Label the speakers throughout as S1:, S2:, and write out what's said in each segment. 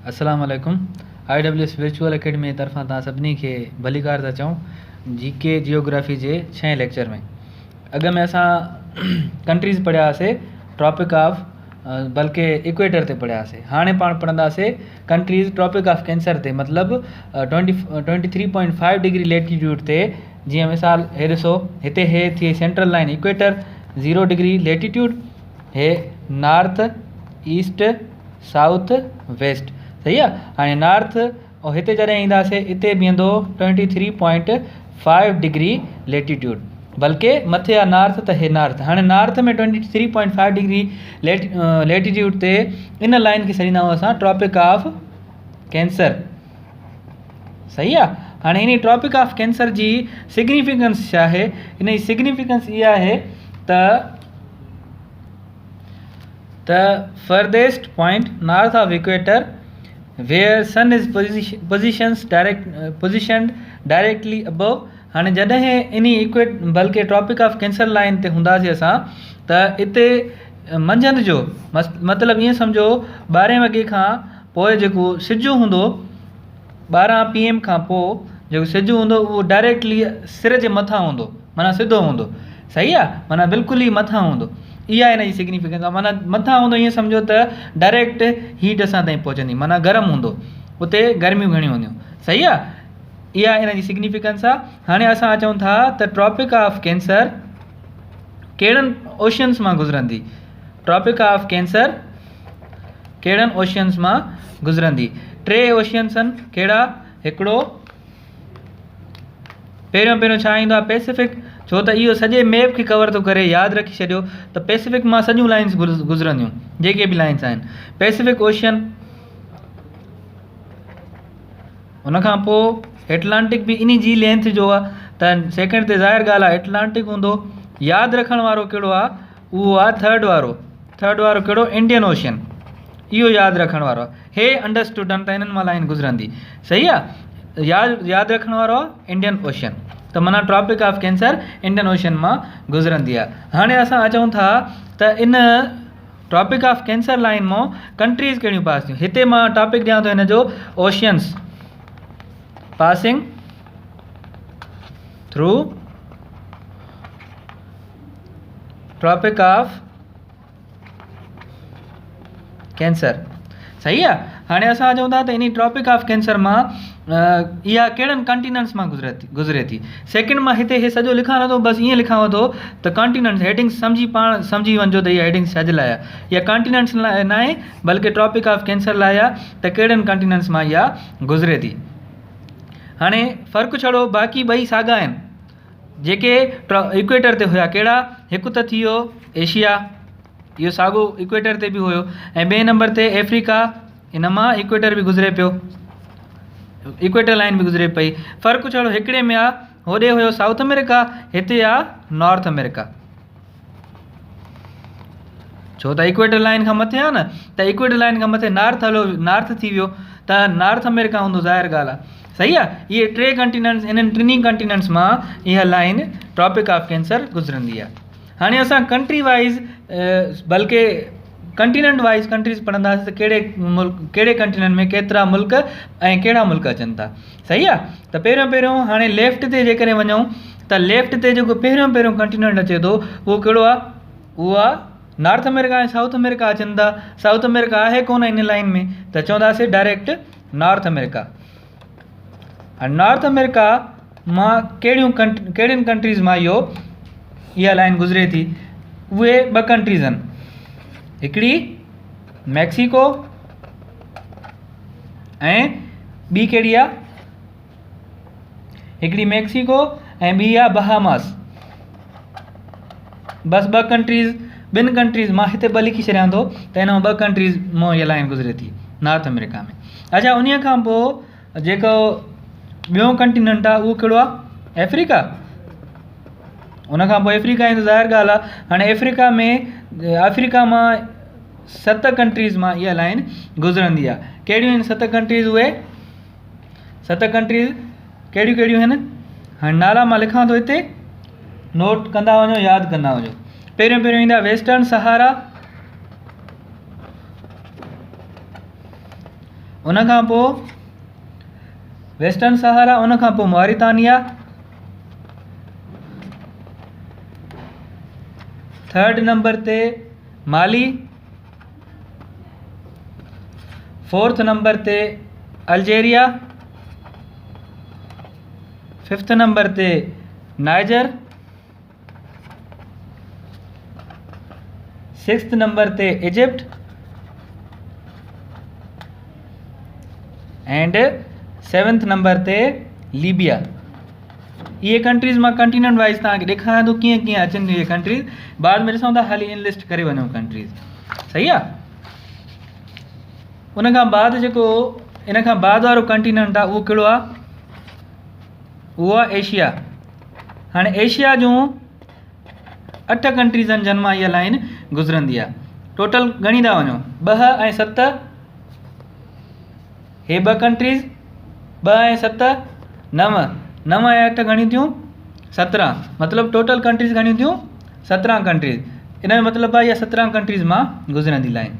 S1: अस्सलाम वालेकुम। IWS virtual academy तरफां तव्हां सभिनी खे भलीकार था चऊं जीके जियोग्राफी जे 6 लेक्चर में। अॻ में असां कंट्रीज़ पढ़ियासीं ट्रॉपिक ऑफ बल्कि इक्वेटर ते पढ़ियासीं। हाणे पाण पढ़ंदासीं कंट्रीज़ ट्रॉपिक ऑफ कैंसर ते, मतिलबु 23.5 डिग्री लेटीट्यूड ते। जीअं मिसाल हे ॾिसो, हिते हे थी central line equator 0 degree latitude, हे नॉर्थ ईस्ट साउथ वेस्ट, सही आहे। हाणे नॉर्थ ऐं हिते जॾहिं ईंदासीं हिते बीहंदो 23.5 डिग्री लेटीट्यूड, बल्कि मथे आहे नॉर्थ त हे नॉर्थ। हाणे नॉर्थ में 23.5 डिग्री लेटीट्यूड ते इन लाइन खे सॾींदा आहियूं असां ट्रॉपिक ऑफ कैंसर, सही आहे। हाणे इन ट्रॉपिक ऑफ कैंसर जी सिग्निफिकेंस छा आहे? इन जी सिग्निफिकेंस इहा आहे त farthest point north of equator where sun is positioned directly above. हाणे जॾहिं इन बल्कि ट्रॉपिक ऑफ कैंसर लाइन ते हूंदासीं असां त हिते मंझंदि जो मतिलबु ईअं सम्झो 12 वॻे खां पोइ जेको सिजु हूंदो, 12 PM खां पोइ जेको सिजु हूंदो उहो डायरेक्टली सिर जे मथां हूंदो, माना सिधो हूंदो, सही आहे। माना बिल्कुलु ई मथां हूंदो, इहा हिन जी सिग्निफिकेंस आहे। माना मथां हूंदो ईअं सम्झो त डायरेक्ट हीट असां ताईं पहुचंदी, माना गर्म हूंदो, उते गर्मियूं घणियूं हूंदियूं, सही आहे। इहा हिन जी सिग्निफिकेंस आहे। हाणे असां अचूं था त ट्रॉपिक ऑफ कैंसर कहिड़नि ओशन्स मां गुज़रंदी? ट्रॉपिक ऑफ कैंसर कहिड़नि ओशन्स मां गुज़रंदी? 3 ओशन्स आहिनि। कहिड़ा? हिकिड़ो पहिरियों छा ईंदो आहे? पैसिफिक। छो त इहो सॼे मैप खे कवर थो करे, यादि रखी छॾियो त पैसिफिक मां सॼियूं लाइन्स गुज़रंदियूं, जेके बि लाइन्स आहिनि। पैसिफिक ओशन, उनखां पोइ एटलांटिक बि इन जी लेंथ जो आहे, त सेकेंड ते ज़ाहिर ॻाल्हि आहे एटलांटिक हूंदो। यादि रखण वारो कहिड़ो आहे? उहो आहे थर्ड वारो कहिड़ो? Indian ocean. इहो यादि रखण वारो आहे। हे अंडरस्टूड आहिनि त हिननि मां लाइन गुज़रंदी, सही आहे। यादि रखण वारो आहे इंडियन ओशन, त माना tropic of cancer Indian ocean मां गुज़रंदी आहे। हाणे असां अचूं था त इन ट्रॉपिक ऑफ कैंसर लाइन मां कंट्रीज़ कहिड़ियूं पास थियूं। हिते मां टॉपिक ॾियां थो हिन जो, oceans passing through tropic of cancer, सही आहे। हाणे असां अचूं था त इन ट्रॉपिक ऑफ कैंसर मां इहा कहिड़नि कॉन्टिनेंट्स मां गुज़रे थी। सेकेंड मां हिते हे सॼो लिखां नथो, बसि ईअं लिखांव थो त कॉन्टिनेंट्स, हेडिंग्स सम्झी वञिजो त इहा हेडिंग्स छाजे लाइ आहे। इहा कॉन्टिनेंट्स लाइ न आहे, बल्कि ट्रॉपिक ऑफ कैंसर लाइ आहे त कहिड़नि कॉन्टिनेंट्स मां इहा गुज़रे थी। हाणे फ़र्क़ु छड़ो, बाक़ी ॿई साॻा आहिनि जेके इक्वेटर ते हुया। कहिड़ा? हिकु त थी वियो एशिया, इहो साॻियो इक्वेटर ते बि हुयो, ऐं ॿिए नंबर ते अफ्रीका, इन मां इक्वेटर बि गुज़रे पियो, इक्वेटर लाइन बि गुज़रे पई। फ़र्क़ु छड़ो हिकिड़े में आहे, होॾे हुयो साउथ अमेरिका, हिते आहे नॉर्थ अमेरिका। छो त इक्वेटर लाइन खां मथे आहे न, त इक्वेटर लाइन खां मथे नॉर्थ थी वियो, त नॉर्थ अमेरिका हूंदो, ज़ाहिर ॻाल्हि आहे, सही आहे। इहे 3 कॉन्टिनेंट्स, इन्हनि टिनी कॉन्टिनेंट्स मां इहा लाइन ट्रॉपिक ऑफ कैंसर गुज़रंदी आहे। हाणे असां कंट्री वाइज़ बल्कि कंटिनेंट वाइज़ कंट्रीज़ पढ़ंदासीं त कहिड़े कंटिनेंट में केतिरा मुल्क ऐं कहिड़ा मुल्क अचनि था, सही आहे। त पहिरियों हाणे लेफ्ट ते जेकॾहिं वञूं त लेफ्ट ते जेको पहिरियों कंटिनेंट अचे थो उहो कहिड़ो आहे? उहो आहे नॉर्थ अमेरिका ऐं साउथ अमेरिका अचनि था। साउथ अमेरिका आहे कोन इन लाइन में, त चवंदासीं डायरेक्ट नॉर्थ अमेरिका। हाणे नॉर्थ अमेरिका मां कहिड़ियुनि कंट्रीज़ मां इहा लाइन गुज़रे थी? उहे 2 कंट्रीज़ आहिनि, हिकिड़ी मैक्सिको ऐं ॿी कहिड़ी आहे? हिकिड़ी मैक्सिको ऐं ॿी आहे बहामास। बसि 2 कंट्रीज़, 2 कंट्रीज़ मां हिते 2 लिखी छॾियां थो त हिन मां 2 कंट्रीज़ मां इहा लाइन गुज़रे थी नॉर्थ अमेरिका में। अच्छा, उन खां पोइ जेको ॿियो कंटिनेंट आहे उहो कहिड़ो आहे? अफ्रीका। उनखां पोइ अफ्रीका ईंदो, ज़ाहिर ॻाल्हि आहे। हाणे अफ्रीका मां 7 कंट्रीज़ मां इहा लाइन गुज़रंदी आहे। कहिड़ियूं आहिनि 7 कंट्रीज़? उहे 7 कंट्रीज़ कहिड़ियूं आहिनि? हाणे नाला मां लिखां थो, हिते नोट कंदा वञो, यादि कंदा वञो। पहिरियों ईंदा वेस्टर्न सहारा, उन खां पोइ वेस्टर्न सहारा, उन खां पोइ मॉरितानिया, थर्ड नंबर ते माली, फोर्थ नंबर ते अल्जेरिया, फिफ्थ नंबर ते नाइजर, सिक्स्थ नंबर ते इजिप्ट एंड सेवंथ नंबर ते लीबिया। ये कंट्रीज़ मां कंटिनेंट वाइज तव्हांखे ॾेखारियां थो कीअं कीअं अचनि थियूं ये कंट्रीज़। बाद में ॾिसूं था, हाली इन लिस्ट करे वञूं कंट्रीज़। सही आहे। उन खां बाद जेको इन खां बाद वारो कंटिनेंट आहे उहो कहिड़ो आहे? उहो आहे एशिया। हाणे एशिया जूं 8 कंट्रीज़नि जन मां इहा लाइन गुज़रंदी आहे। टोटल ॻणी था वञो, 2 ऐं 7, हे 2 कंट्रीज़, 2 ऐं 7 9, 9 ऐं 8 घणी थियूं 17, मतिलबु टोटल कंट्रीज़ घणी थियूं 17 कंट्रीज़। इन जो मतिलबु आहे इहा 17 कंट्रीज़ मां गुज़रंदी लाइन।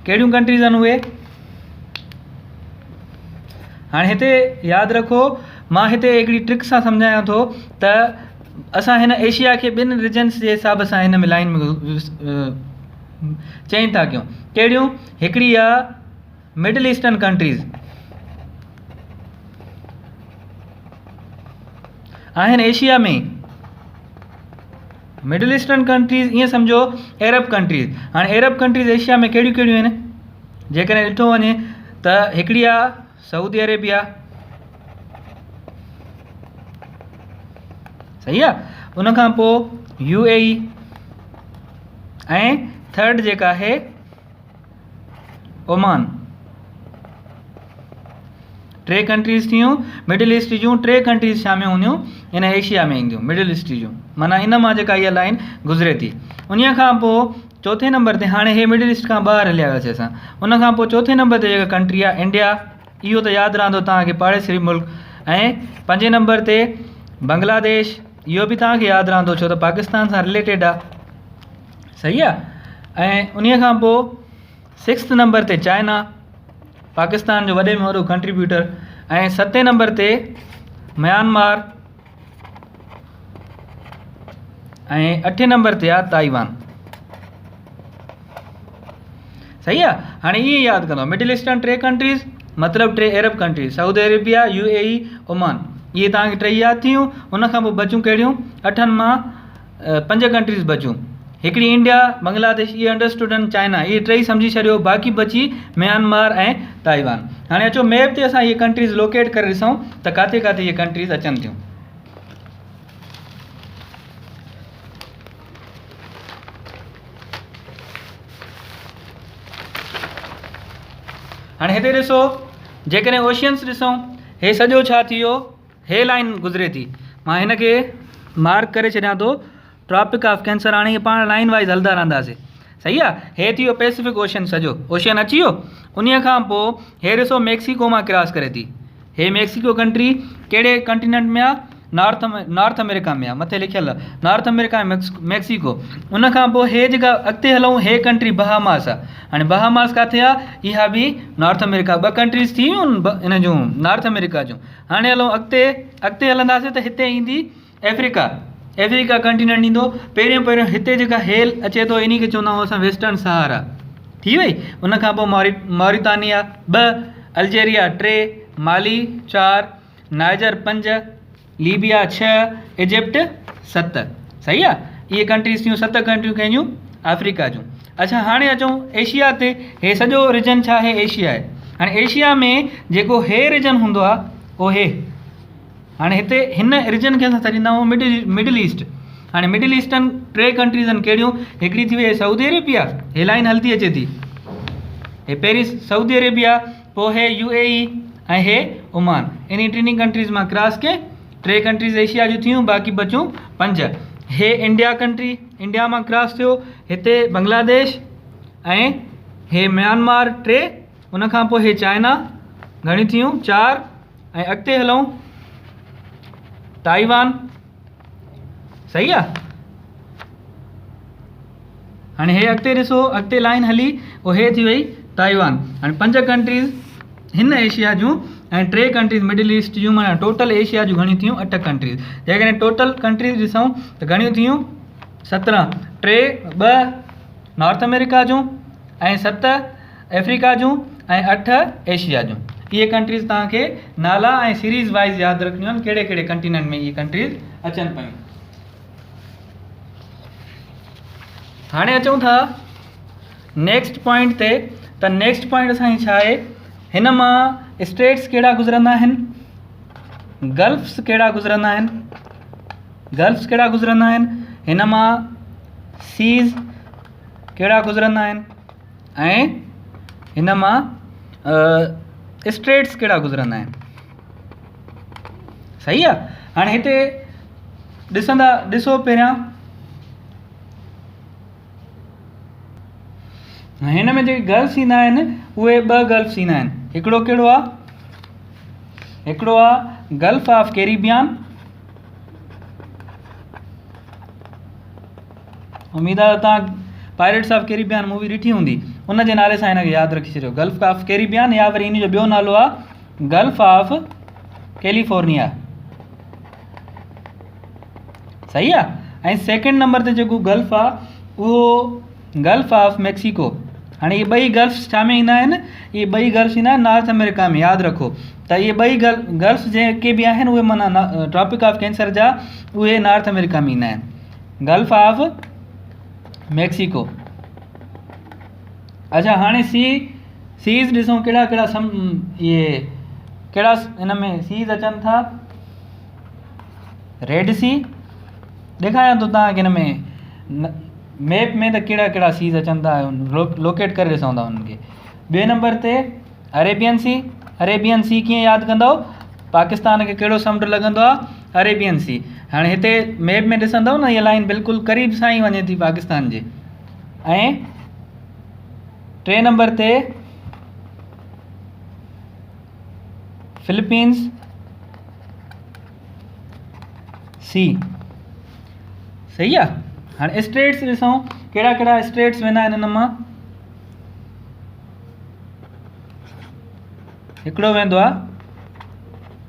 S1: कहिड़ियूं कंट्रीज़ आहिनि उहे? हाणे हिते यादि रखो, मां हिते हिकिड़ी ट्रिक सां सम्झायां थो त असां हिन एशिया खे 2 रीजन्स जे हिसाब सां हिन में लाइन में चेंज था कयूं। कहिड़ियूं? हिकिड़ी आहे मिडल ईस्टर्न कंट्रीज़ आहिनि एशिया में। मिडल ईस्टर्न कंट्रीज़ ईअं सम्झो अरब कंट्रीज़। हाणे अरब कंट्रीज़ एशिया में कहिड़ियूं कहिड़ियूं आहिनि? जेकॾहिं ॾिठो वञे त हिकिड़ी आहे सऊदी अरेबिया, सही आहे। उन खां पोइ UAE ऐं थर्ड जेका आहे ओमान। 3 कंट्रीज़ थियूं मिडल ईस्ट जूं, 3 कंट्रीज़ छा में हूंदियूं? इन एशिया में ईंदियूं, मिडल ईस्ट जूं। माना इन मां जेका इहा लाइन गुज़रे थी। उन खां पोइ चौथे नंबर ते, हाणे हे मिडल ईस्ट खां ॿाहिरि हलिया वियासीं असां। उन खां पोइ चौथे नंबर ते जेका कंट्री आहे इंडिया, इहो त यादि रहंदो तव्हांखे, पाड़ेसरी मुल्क। ऐं 5 नंबर ते बांग्लादेश, इहो बि तव्हांखे यादि रहंदो छो त पाकिस्तान सां रिलेटेड आहे। सही आहे। ऐं उन खां पोइ 6th नंबर ते चाइना, पाकिस्तान जो वॾे में वॾो कंट्रीब्यूटर। ऐं 7 नंबर ते म्यांमार ऐं 8 नंबर ते आहे ताइवान। सही आहे। हाणे इहे यादि कंदो, मिडल ईस्टर्न 3 कंट्रीज़ मतिलबु 3 Arab countries, Saudi Arabia, UAE, Oman. इहे तव्हांखे 3 यादि थियूं। उन खां पोइ बचियूं कहिड़ियूं? 8 मां 5 कंट्रीज़ बचियूं। हिकिड़ी इंडिया, बांग्लादेश, इहे अंडरस्टूड आहिनि। चाइना, इहे 3 सम्झी छॾियो। बाक़ी बची म्यांमार ऐं ताइवान। हाणे अचो मैप ते असां इहे कंट्रीज़ लोकेट करे ॾिसूं त किथे किथे इहे कंट्रीज़ अचनि थियूं। हाणे हिते ॾिसो, जेकॾहिं ओशियन्स ॾिसूं, हे सॼो छा थी वियो? हे लाइन गुज़रे थी। मां हिन खे मार्क करे छॾियां थो, ट्रॉपिक ऑफ कैंसर। हाणे पाण लाइन वाइज हलंदा रहंदासीं। सही आहे। हे थी वियो पैसिफिक ओशन, सॼो ओशन अची वियो। उन खां पोइ हे ॾिसो मैक्सिको मां क्रॉस करे थी। हे मैक्सिको कंट्री कहिड़े कंटिनेंट में आहे? नॉर्थ अमेरिका में आहे। मथे लिखियल आहे नॉर्थ अमेरिका ऐं मैक्सिको। उन खां पोइ हे जेका अॻिते हलूं, हे कंट्री बहामास आहे। हाणे बहामास किथे आहे? इहा बि नॉर्थ अमेरिका। 2 कंट्रीज़ थी वियूं इन जूं नॉर्थ अमेरिका जूं। हाणे हलूं अॻिते हलंदासीं त हिते ईंदी अफ्रीका। अफ्रीका कंटिनेंट ईंदो। पहिरियों हिते जेका हेल अचे थो, इन खे चवंदा आहियूं असां वेस्टर्न सहारा। थी वई। उन खां पोइ मॉरितानिया 2, अल्जेरिया 3, माली 4, नाइजर 5, लीबिया 6, इजिप्ट 7। सही आहे। इहे कंट्रीज़ थियूं 7 कंट्रियूं कंहिंजूं? अफ्रीका जूं। अच्छा, हाणे अचूं एशिया ते। हे सॼो रीजन छा आहे? एशिया आहे। हाणे एशिया में जेको हे रीजन हूंदो आहे उहो हे। हाणे हिते हिन रीजन खे असां छॾींदा आहियूं मिडल ईस्ट। हाणे मिडल ईस्टर्न 3 कंट्रीज़ आहिनि। कहिड़ियूं? हिकिड़ी थी वई सऊदी अरेबिया, हे लाइन हलंदी अचे थी। हे पहिरीं सऊदी अरेबिया, पोइ हे UAE ऐं हे ओमान। इन 3 कंट्रीज़ मां क्रॉस के 3 कंट्रीज़ एशिया जूं थियूं, बाक़ी बचियूं 5। हे इंडिया कंट्री, इंडिया मां क्रॉस थियो। हिते बांग्लादेश ऐं हे म्यांमार 3। उन खां पोइ हे चाइना, घणी थियूं? 4। ऐं अॻिते हलूं ताइवान। सही आहे। हाणे हे अॻिते ॾिसो, अॻिते लाइन हली, उहो हे थी वई ताइवान। हाणे 5 कंट्रीज़ हिन एशिया जूं ऐं 3 कंट्रीज़ मिडिल ईस्ट जूं, माना टोटल एशिया जूं घणियूं थियूं 8 कंट्रीज़। जेकॾहिं टोटल कंट्रीज़ ॾिसूं त घणियूं थियूं 17, 2 नॉर्थ अमेरिका जूं ऐं 7 अफ्रीका जूं ऐं 8 एशिया जूं। इहे कंट्रीज़ तव्हांखे नाला ऐं सीरीज़ वाइज़ यादि रखणियूं आहिनि, कहिड़े कहिड़े कंटिनेंट में इहे कंट्रीज़ अचनि पियूं। हाणे अचूं था नेक्स्ट पॉइंट ते। त नेक्स्ट पॉइंट असांजी छा आहे, हिन मां स्टेट्स कहिड़ा गुज़रंदा आहिनि, गल्फ्स कहिड़ा गुज़रंदा आहिनि, गल्फ्स कहिड़ा गुज़रंदा आहिनि, हिन मां सीज़ कहिड़ा गुज़रंदा आहिनि ऐं हिन मां स्टेट्स कहिड़ा गुज़रंदा आहिनि। सही आहे। हाणे हिते ॾिसो पहिरियां हिन में जेके गल्फ्स ईंदा आहिनि उहे 2 गल्फ्स ईंदा आहिनि। हिकिड़ो कहिड़ो आहे, हिकिड़ो आहे गल्फ ऑफ कैरिबियन, उम्मीद आहे तव्हां पायरेट्स ऑफ कैरिबियन मूवी ॾिठी हूंदी, उन जे नाले सां हिनखे यादि रखी छॾियो, गल्फ ऑफ कैरिबियन, या वरी इन जो ॿियो नालो आहे गल्फ ऑफ कैलिफोर्निया। सही आहे। ऐं सेकेंड नंबर ते जेको गल्फ आहे उहो गल्फ ऑफ मैक्सिको। हाणे इहे 2 गल्फ्स छा में ईंदा आहिनि, इहे 2 गल्फ्स ईंदा आहिनि नॉर्थ अमेरिका में, यादि रखो। त इहे 2 गल्फ्स जेके बि आहिनि उहे माना ट्रॉपिक ऑफ कैंसर जा, उहे नॉर्थ अमेरिका में ईंदा आहिनि, गल्फ ऑफ मैक्सिको। अच्छा, हाणे सीज़ ॾिसूं कहिड़ा कहिड़ा इहे कहिड़ा हिन में सीज़ अचनि था। रेड सी ॾेखारियां थो तव्हांखे हिन में मैप में त कहिड़ा कहिड़ा सीज़ अचनि था, लोकेट करे ॾिसूं था उन्हनि खे। 2 नंबर ते अरेबियन सी। अरेबियन सी कीअं यादि कंदव, पाकिस्तान खे कहिड़ो समुंड लॻंदो आहे, अरेबियन सी। हाणे हिते मैप में ॾिसंदव न, इहा लाइन बिल्कुलु क़रीब सां ई वञे थी पाकिस्तान जे। ऐं 3 नंबर ते फिलीपींस सी। सही आहे। हाणे स्टेट्स ॾिसूं कहिड़ा कहिड़ा स्टेट्स वेंदा आहिनि हिन मां। हिकिड़ो वेंदो आहे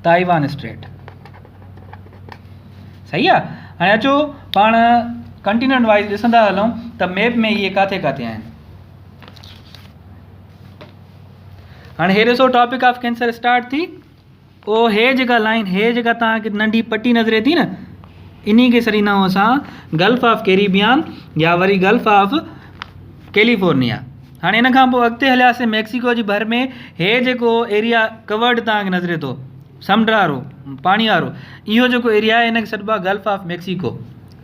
S1: ताइवान स्टेट। सही आहे। हाणे अचो पाण कंटिनेंट वाइज़ ॾिसंदा हलूं त मैप में इहे किथे किथे आहिनि। हाणे हे ॾिसो टॉपिक ऑफ कैंसर स्टार्ट थी, ओ हे जेका लाइन, हे जेका तव्हांखे नंढी पटी नज़रे थी न, इन्ही खे सॾींदा आहियूं असां गल्फ ऑफ कैरिबियन या वरी गल्फ ऑफ कैलिफोर्निया। हाणे इन खां पोइ अॻिते हलियासीं मैक्सिको जी भर में, हे जेको एरिया कवर्ड तव्हांखे नज़रे थो समुंड वारो पाणी वारो, इहो जेको एरिया आहे हिनखे सॾिबो आहे गल्फ ऑफ मैक्सिको।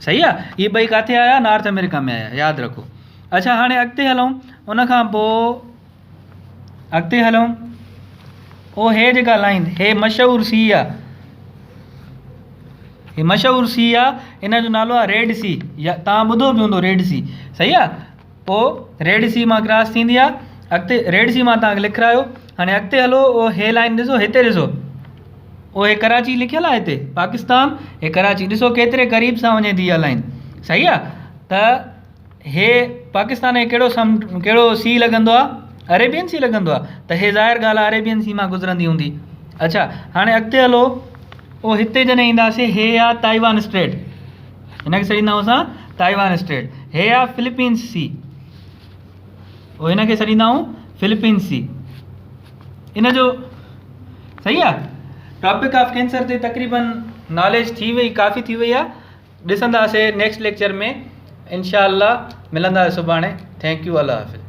S1: सही आहे। इहे 2 किथे आया, नॉर्थ अमेरिका में आया, यादि रखो। अच्छा, हाणे अॻिते हलूं, उन खां पोइ अॻिते हलूं, ओ हे जेका लाइन, हे मशहूरु सी आहे, हे मशहूरु सी आहे, इन जो नालो आहे रेड सी, या तव्हां ॿुधो बि हूंदो रेड सी। सही आहे। पोइ रेड सी मां क्रॉस थींदी आहे, अॻिते रेड सी मां तव्हांखे लिखायो। हाणे अॻिते हलो, ओ हे लाइन ॾिसो, हिते ॾिसो, ओ हे कराची लिखियलु आहे, हिते पाकिस्तान, हे कराची, ॾिसो केतिरे क़रीब सां वञे थी इहा लाइन। सही आहे। त हे पाकिस्तान खे कहिड़ो सी लॻंदो आहे, अरेबियन सी लॻंदो आहे, त हे ज़ाहिर ॻाल्हि आहे अरेबियन सी मां गुज़रंदी हूंदी। अच्छा, हाणे अॻिते हलो, ओ हिते जॾहिं ईंदासीं, हे आहे ताइवान स्टेट, हिनखे सॾींदा आहियूं असां ताइवान स्टेट। हे आहे फिलीपींस सी, ओ हिनखे सॾींदा आहियूं फिलीपींस सी। इन जो सही आहे। टॉपिक ऑफ कैंसर ते तक़रीबन नॉलेज थी वई, काफ़ी थी वई आहे। ॾिसंदासीं नेक्स्ट लेक्चर में, इंशाअल्लाह मिलंदासीं सुभाणे। थैंक यू, अल्लाह हाफ़िज़।